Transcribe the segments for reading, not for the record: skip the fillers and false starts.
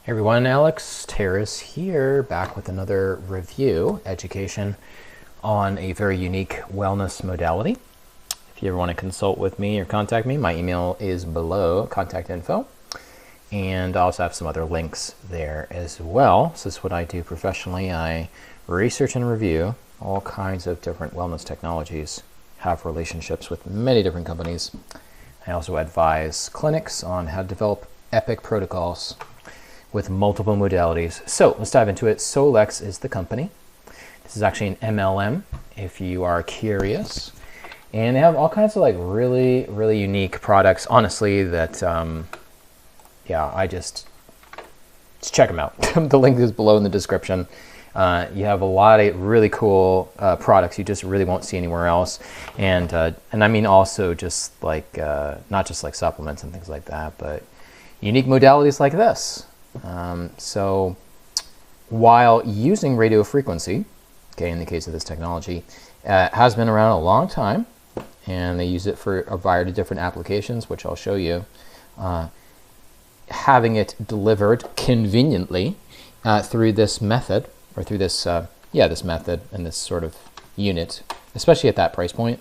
Hey everyone, Alex Terrace here, back with another review, education on a very unique wellness modality. If you ever want to consult with me or contact me, my email is below, contact info. And I also have some other links there as well. So this is what I do professionally. I research and review all kinds of different wellness technologies, have relationships with many different companies. I also advise clinics on how to develop epic protocols with multiple modalities. So let's dive into it. Solex is the company. This is actually an MLM if you are curious. And they have all kinds of like really unique products, honestly, that, just check them out. The link is below in the description. You have a lot of really cool products you just really won't see anywhere else. And I mean also just like, not just like supplements and things like that, but unique modalities like this. So while using radio frequency, okay, in the case of this technology, has been around a long time, and they use it for a variety of different applications, which I'll show you. Having it delivered conveniently through this method, or through this, this method and this sort of unit, especially at that price point,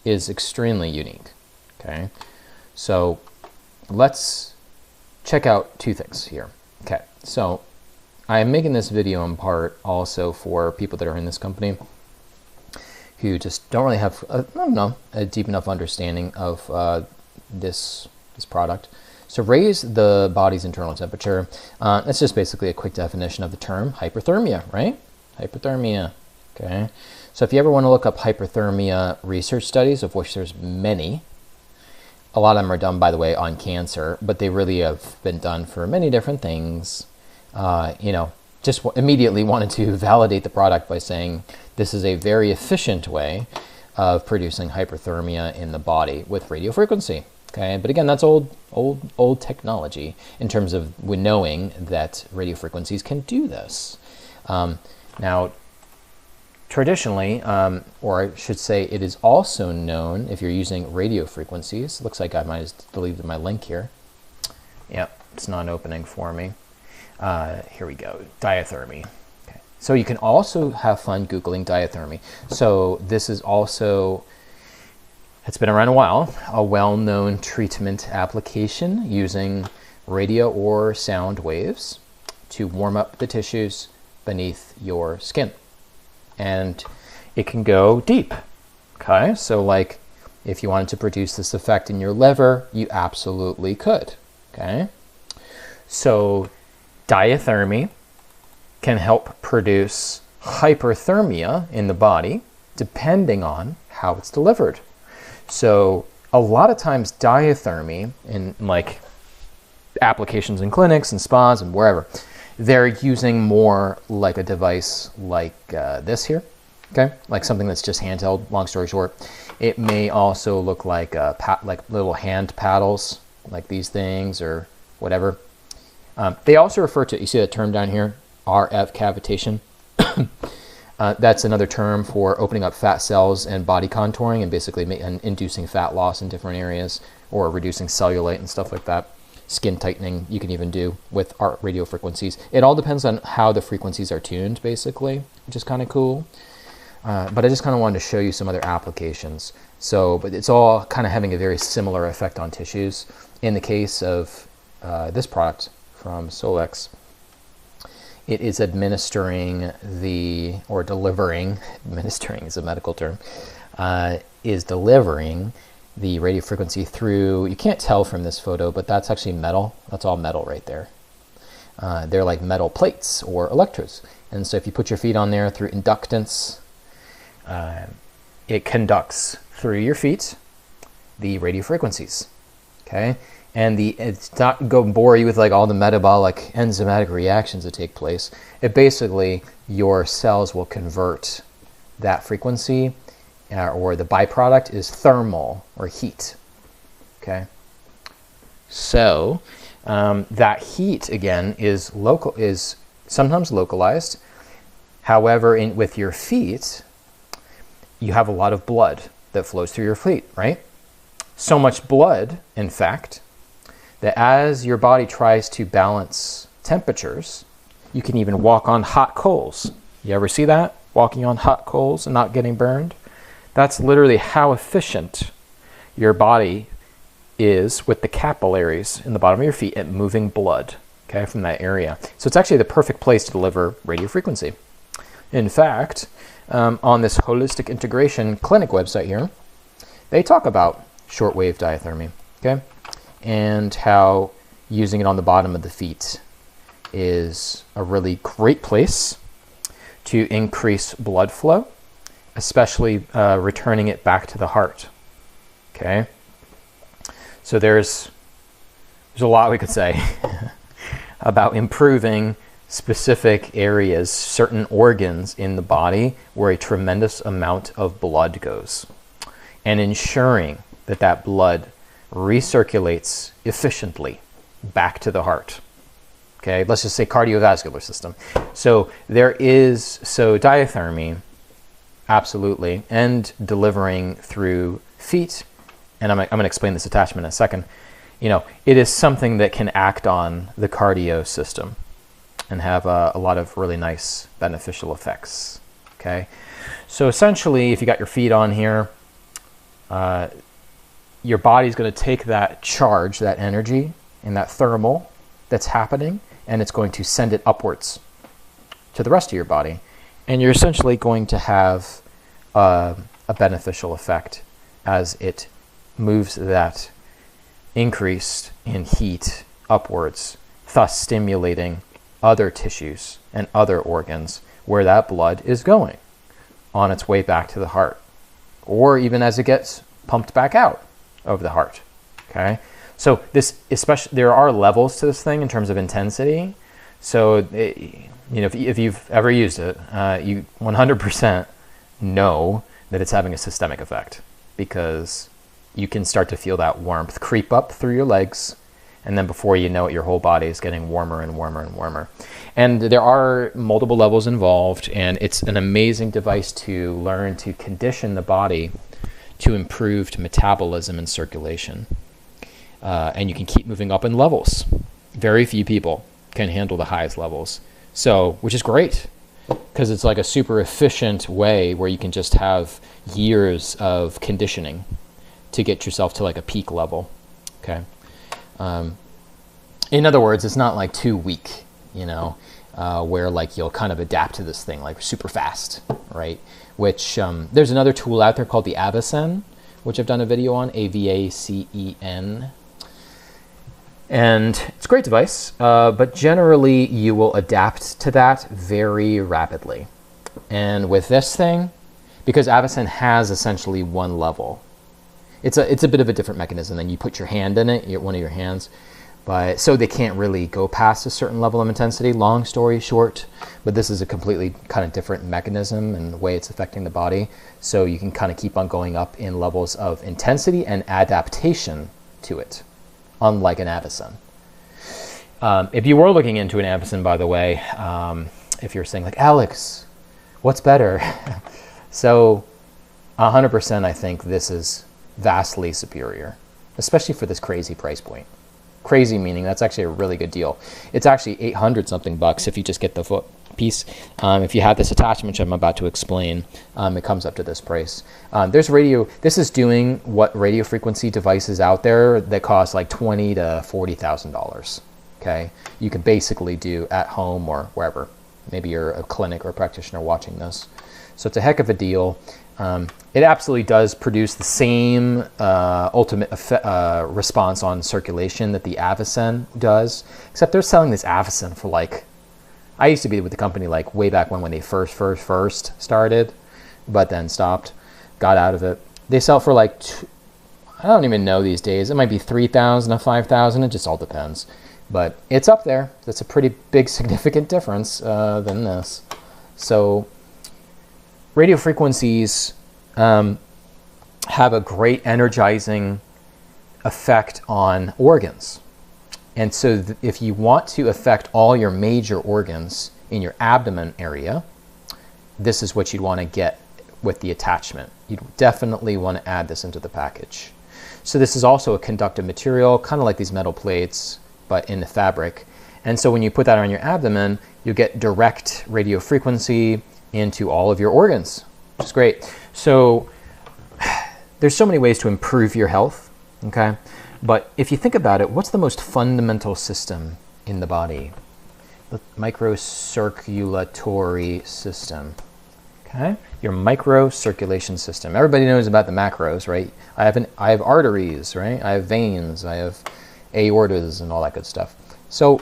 is extremely unique. Okay, so let's check out two things here. Okay, so I am making this video in part also for people that are in this company who just don't really have a deep enough understanding of this product. So raise the body's internal temperature. That's just basically a quick definition of the term hyperthermia, right? Hyperthermia. Okay. So if you ever want to look up hyperthermia research studies, of which there's many, a lot of them are done, by the way, on cancer, but they really have been done for many different things. Just immediately wanted to validate the product by saying this is a very efficient way of producing hyperthermia in the body with radio frequency. Okay, but again, that's old technology in terms of knowing that radio frequencies can do this. Now, traditionally, or I should say it is also known if you're using radio frequencies. Looks like I might have deleted my link here. Yep, it's not opening for me. Here we go, diathermy. Okay. So you can also have fun Googling diathermy. So this is also, it's been around a while, a well-known treatment application using radio or sound waves to warm up the tissues beneath your skin. And it can go deep. Okay, so like if you wanted to produce this effect in your liver, you absolutely could. Okay, so diathermy can help produce hyperthermia in the body depending on how it's delivered. So a lot of times diathermy in like applications in clinics and spas and wherever, they're using more like a device like this here, okay? Like something that's just handheld, long story short. It may also look like like little hand paddles, like these things or whatever. They also refer to, you see that term down here, RF cavitation. That's another term for opening up fat cells and body contouring and basically inducing fat loss in different areas or reducing cellulite and stuff like that. Skin tightening you can even do with our radio frequencies. It all depends on how the frequencies are tuned, basically, which is kind of cool. But I just kind of wanted to show you some other applications. So, but it's all kind of having a very similar effect on tissues. In the case of this product from Solex, it is administering administering is a medical term, is delivering the radio frequency through, you can't tell from this photo, but that's actually metal. That's all metal right there. They're like metal plates or electrodes. And so if you put your feet on there through inductance, it conducts through your feet the radio frequencies, okay? And it's not going to bore you with like all the metabolic enzymatic reactions that take place. It basically, your cells will convert that frequency or the byproduct is thermal or heat. Okay, so that heat again is sometimes localized. However, with your feet, you have a lot of blood that flows through your feet, right? So much blood, in fact, that as your body tries to balance temperatures. You can even walk on hot coals. You ever see that? Walking on hot coals and not getting burned? That's literally how efficient your body is with the capillaries in the bottom of your feet at moving blood, okay, from that area. So it's actually the perfect place to deliver radiofrequency. In fact, on this holistic integration clinic website here, they talk about shortwave diathermy, okay, and how using it on the bottom of the feet is a really great place to increase blood flow, especially returning it back to the heart, okay? So there's a lot we could say about improving specific areas, certain organs in the body where a tremendous amount of blood goes, and ensuring that that blood recirculates efficiently back to the heart. Okay, let's just say cardiovascular system. So diathermy, absolutely, and delivering through feet, and I'm going to explain this attachment in a second. You know, it is something that can act on the cardio system and have a lot of really nice beneficial effects. Okay, so essentially, if you got your feet on here, your body's going to take that charge, that energy, and that thermal that's happening, and it's going to send it upwards to the rest of your body. And you're essentially going to have a beneficial effect as it moves that increase in heat upwards, thus stimulating other tissues and other organs where that blood is going on its way back to the heart, or even as it gets pumped back out of the heart. Okay, so this, especially, there are levels to this thing in terms of intensity. So if you've ever used it, you 100% know that it's having a systemic effect, because you can start to feel that warmth creep up through your legs, and then before you know it, your whole body is getting warmer and warmer and warmer. And there are multiple levels involved, and it's an amazing device to learn to condition the body to improved metabolism and circulation. And you can keep moving up in levels. Very few people can handle the highest levels. So, which is great, because it's like a super efficient way where you can just have years of conditioning to get yourself to like a peak level. Okay. In other words, it's not like too weak, where like you'll kind of adapt to this thing like super fast, right? Which there's another tool out there called the Avicen, which I've done a video on, AVACEN. And it's a great device, but generally you will adapt to that very rapidly. And with this thing, because Avicen has essentially one level, it's a bit of a different mechanism. Then you put your hand in it, one of your hands, but so they can't really go past a certain level of intensity. Long story short, but this is a completely kind of different mechanism and the way it's affecting the body. So you can kind of keep on going up in levels of intensity and adaptation to it, unlike an Avicen. If you were looking into an Avicen, by the way, if you're saying like, Alex, what's better? So 100% I think this is vastly superior, especially for this crazy price point. Crazy meaning that's actually a really good deal. It's actually 800 something bucks if you just get the foot piece. If you have this attachment, which I'm about to explain, it comes up to this price. This is doing what radio frequency devices out there that cost like $20,000 to $40,000. Okay, you can basically do at home or wherever. Maybe you're a clinic or a practitioner watching this. So it's a heck of a deal. It absolutely does produce the same ultimate response on circulation that the Avicen does, except they're selling this Avicen for like, I used to be with the company like way back when they first started, but then stopped, got out of it. They sell for like, I don't even know these days. It might be $3,000 to $5,000. It just all depends. But it's up there. That's a pretty big significant difference than this. So radio frequencies have a great energizing effect on organs. And so if you want to affect all your major organs in your abdomen area, this is what you'd want to get with the attachment. You'd definitely want to add this into the package. So this is also a conductive material, kind of like these metal plates, but in the fabric. And so when you put that on your abdomen, you get direct radio frequency into all of your organs, which is great. So there's so many ways to improve your health, okay? But if you think about it, what's the most fundamental system in the body? The microcirculatory system, okay? Your microcirculation system. Everybody knows about the macros, right? I have arteries, right? I have veins, I have aortas and all that good stuff. So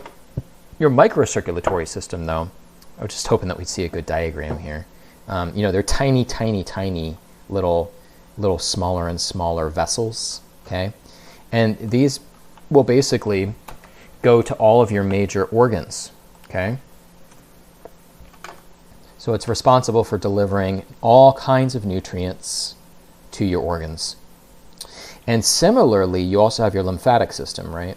your microcirculatory system, though, I was just hoping that we'd see a good diagram here. You know, they're tiny, tiny, tiny little smaller and smaller vessels, okay? And these will basically go to all of your major organs, okay? So it's responsible for delivering all kinds of nutrients to your organs. And similarly, you also have your lymphatic system, right?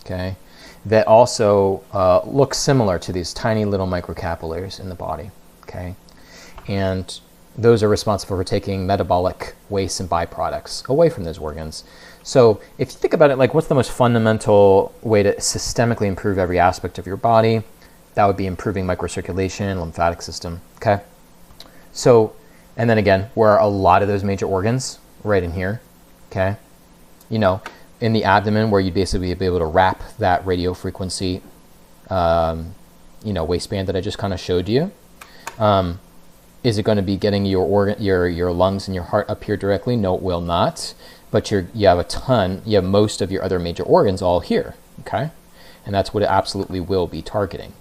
Okay, that also looks similar to these tiny little microcapillaries in the body, okay? And those are responsible for taking metabolic waste and byproducts away from those organs. So if you think about it, like, what's the most fundamental way to systemically improve every aspect of your body? That would be improving microcirculation, lymphatic system, okay? So, and then again, where are a lot of those major organs? Right in here, okay? You know, in the abdomen, where you'd basically be able to wrap that radio frequency, you know, waistband that I just kind of showed you. Is it going to be getting your organ, your lungs and your heart up here directly? No, it will not. But you have most of your other major organs all here, okay? And that's what it absolutely will be targeting,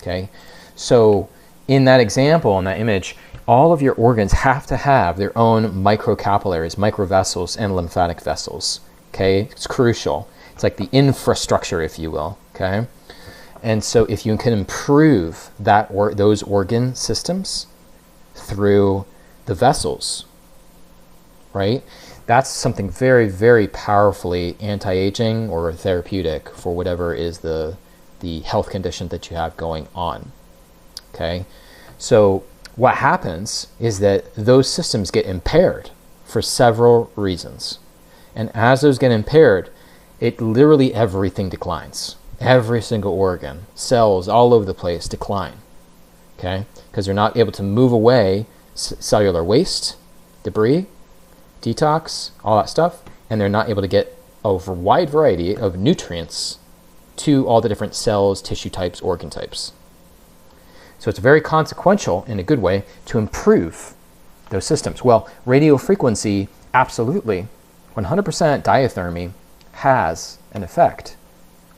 okay? So in that example, in that image, all of your organs have to have their own microcapillaries, microvessels, and lymphatic vessels, okay? It's crucial. It's like the infrastructure, if you will, okay? And so if you can improve that those organ systems through the vessels, right? That's something very, very powerfully anti-aging or therapeutic for whatever is the health condition that you have going on, okay? So what happens is that those systems get impaired for several reasons. And as those get impaired, it literally everything declines. Every single organ, cells all over the place decline, okay? Because they're not able to move away cellular waste, debris, detox, all that stuff, and they're not able to get a wide variety of nutrients to all the different cells, tissue types, organ types. So it's very consequential in a good way to improve those systems. Well, radio frequency, absolutely, 100% diathermy has an effect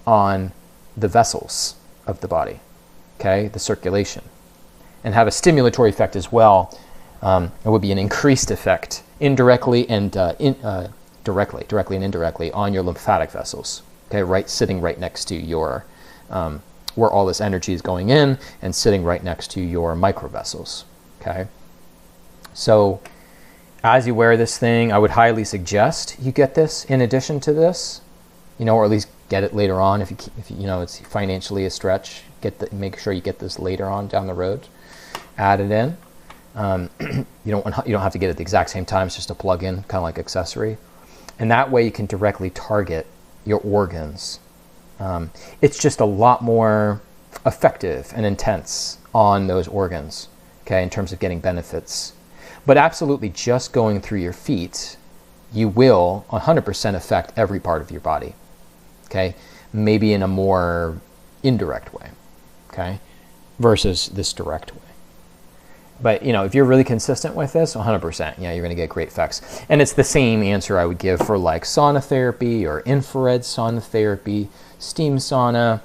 on the vessels of the body, okay, the circulation, and have a stimulatory effect as well. It would be an increased effect indirectly and directly and indirectly on your lymphatic vessels, okay, sitting right next to your where all this energy is going in, and sitting right next to your microvessels, okay? So as you wear this thing, I would highly suggest you get this in addition to this, you know, or at least get it later on if you know it's financially a stretch. Make sure you get this later on down the road. Add it in. You don't have to get it at the exact same time. It's just a plug-in, kind of like accessory, and that way you can directly target your organs. It's just a lot more effective and intense on those organs, okay, in terms of getting benefits. But absolutely, just going through your feet, you will 100% affect every part of your body, okay? Maybe in a more indirect way, okay, versus this direct way. But, you know, if you're really consistent with this, 100%, yeah, you're going to get great effects. And it's the same answer I would give for like sauna therapy or infrared sauna therapy, steam sauna,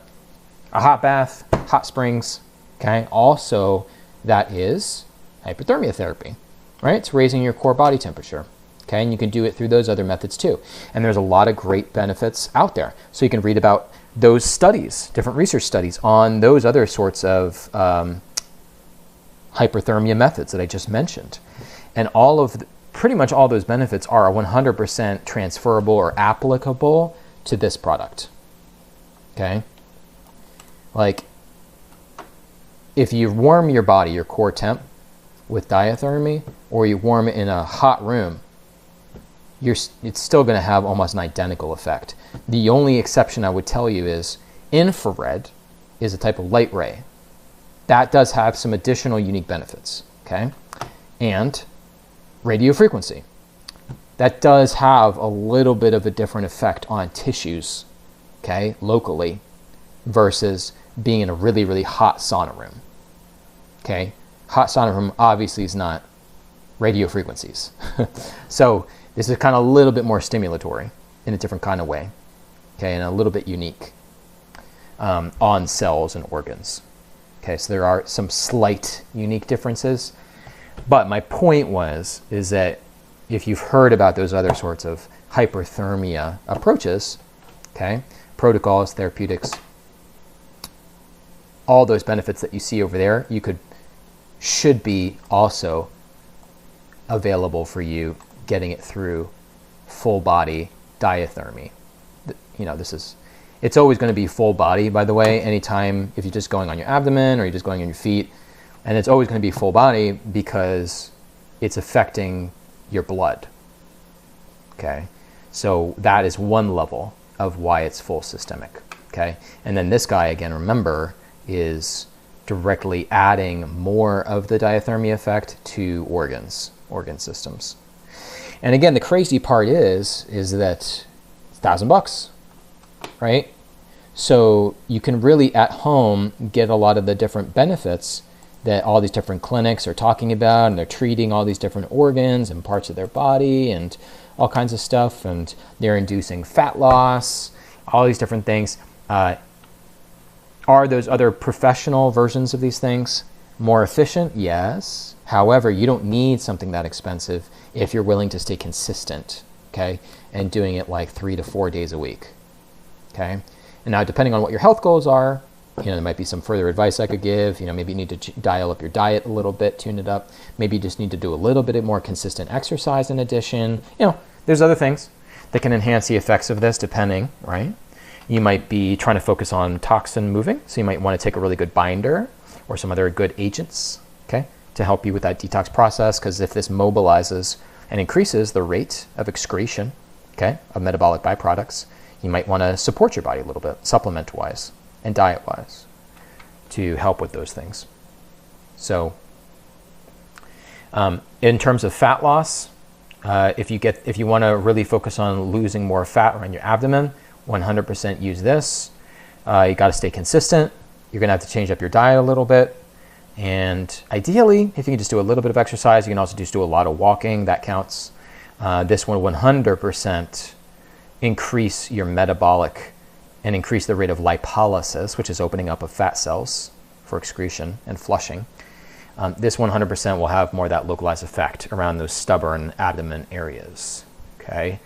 a hot bath, hot springs, okay? Also, that is hypothermia therapy, right? It's raising your core body temperature, okay? And you can do it through those other methods too. And there's a lot of great benefits out there. So you can read about those studies, different research studies on those other sorts of hyperthermia methods that I just mentioned. And pretty much all those benefits are 100% transferable or applicable to this product, okay? Like, if you warm your body, your core temp, with diathermy, or you warm it in a hot room, it's still going to have almost an identical effect. The only exception I would tell you is infrared, is a type of light ray. That does have some additional unique benefits, okay? And radio frequency. That does have a little bit of a different effect on tissues, okay, locally, versus being in a really, really hot sauna room, okay? Hot sauna room obviously is not radio frequencies. So this is kind of a little bit more stimulatory in a different kind of way, okay, and a little bit unique on cells and organs. Okay, so there are some slight unique differences, but my point is that if you've heard about those other sorts of hyperthermia approaches, okay, protocols, therapeutics, all those benefits that you see over there, should be also available for you getting it through full body diathermy. You know, it's always going to be full body, by the way, anytime if you're just going on your abdomen or you're just going on your feet, and it's always going to be full body because it's affecting your blood. Okay, so that is one level of why it's full systemic. Okay, and then this guy, again, remember, is directly adding more of the diathermy effect to organ systems. And again, the crazy part is that it's $1,000, right? So you can really at home get a lot of the different benefits that all these different clinics are talking about, and they're treating all these different organs and parts of their body and all kinds of stuff, and they're inducing fat loss, all these different things. Are those other professional versions of these things more efficient? Yes. However, you don't need something that expensive if you're willing to stay consistent, okay, and doing it like 3 to 4 days a week, okay? And now, depending on what your health goals are, you know, there might be some further advice I could give. You know, maybe you need to dial up your diet a little bit, tune it up. Maybe you just need to do a little bit more consistent exercise in addition. You know, there's other things that can enhance the effects of this depending, right? You might be trying to focus on toxin moving, so you might want to take a really good binder or some other good agents, okay, to help you with that detox process, because if this mobilizes and increases the rate of excretion, okay, of metabolic byproducts, you might want to support your body a little bit, supplement-wise and diet-wise, to help with those things. So in terms of fat loss, if you want to really focus on losing more fat around your abdomen, 100% use this. You got to stay consistent. You're going to have to change up your diet a little bit. And ideally, if you can just do a little bit of exercise, you can also just do a lot of walking. That counts. This will 100% increase your metabolic and increase the rate of lipolysis, which is opening up of fat cells for excretion and flushing. This 100% will have more of that localized effect around those stubborn abdomen areas. Okay.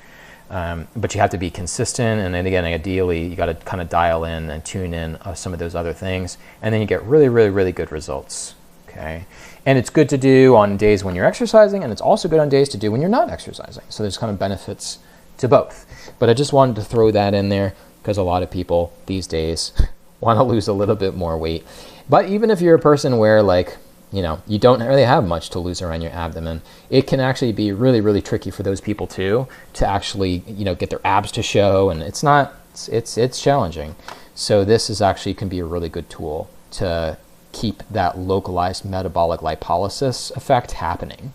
But you have to be consistent, and then again, ideally, you got to kind of dial in and tune in some of those other things, and then you get really, really, really good results. Okay, and it's good to do on days when you're exercising, and it's also good on days to do when you're not exercising. So there's kind of benefits to both. But I just wanted to throw that in there because a lot of people these days want to lose a little bit more weight. But even if you're a person where, like, you know, you don't really have much to lose around your abdomen, it can actually be really, really tricky for those people too, to actually, you know, get their abs to show, and it's challenging. So this is actually can be a really good tool to keep that localized metabolic lipolysis effect happening.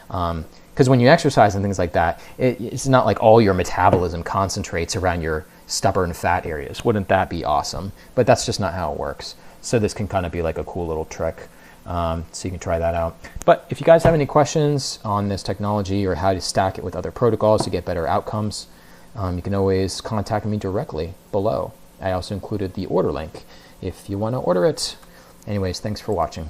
Because when you exercise and things like that, it's not like all your metabolism concentrates around your stubborn fat areas. Wouldn't that be awesome? But that's just not how it works. So this can kind of be like a cool little trick. So you can try that out. But if you guys have any questions on this technology or how to stack it with other protocols to get better outcomes, you can always contact me directly below. I also included the order link if you want to order it. Anyways, thanks for watching.